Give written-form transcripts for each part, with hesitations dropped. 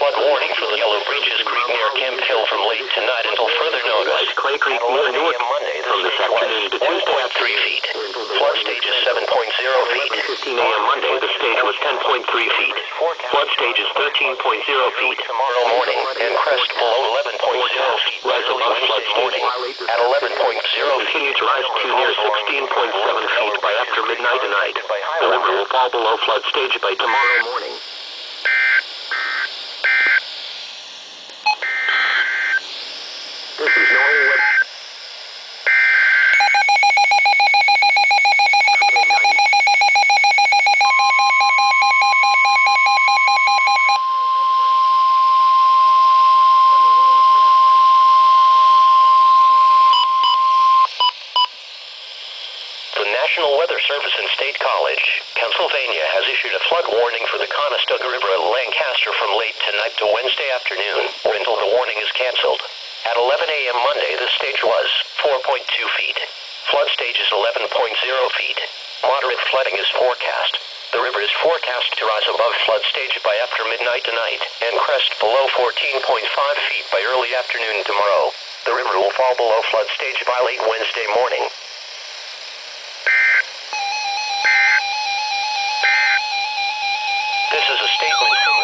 flood warning for the Yellow Breeches Creek near Camp Hill from late tonight until further notice. Clay Creek At 11 north a.m. Monday, the from this stage afternoon was to Tuesday 1.3 feet. Flood stage is 7.0 feet. 15 a.m. Monday, the stage was 10.3 feet. Flood stage is 13.0 feet. Tomorrow morning, and crest below 11.0 feet. Rise above flood stage At 11.0 feet. Continue to rise to near 16.7 feet by after midnight tonight. The river will fall below flood stage by tomorrow morning. This is Norway. The National Weather Service and State College, Pennsylvania, has issued a flood warning for the Conestoga River at Lancaster from late tonight to Wednesday afternoon, or until the warning is canceled. At 11 a.m. Monday, the stage was 4.2 feet. Flood stage is 11.0 feet. Moderate flooding is forecast. The river is forecast to rise above flood stage by after midnight tonight, and crest below 14.5 feet by early afternoon tomorrow. The river will fall below flood stage by late Wednesday morning. This is a statement from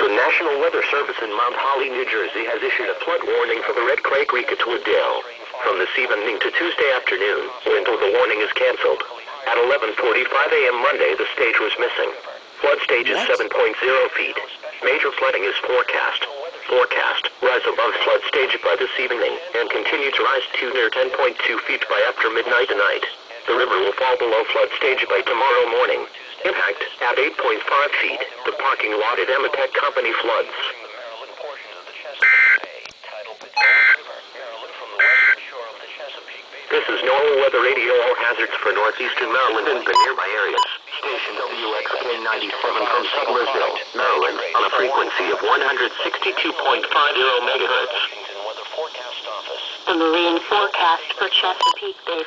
the National Weather Service in Mount Holly, New Jersey has issued a flood warning for the Red Clay Creek at Wooddale from this evening to Tuesday afternoon, or until the warning is canceled. At 11:45 a.m. Monday, the stage was missing. Flood stage is 7.0 feet. Major flooding is forecast. Rise above flood stage by this evening and continue to rise to near 10.2 feet by after midnight tonight. The river will fall below flood stage by tomorrow morning. Impact at 8.5 feet. The parking lot at Emitech Company floods. This is normal weather radio. All hazards for northeastern Maryland and the nearby areas. Station WXK 97 from Sudlersville, Maryland, on a frequency of 162.50 megahertz. The marine forecast for Chesapeake Bay.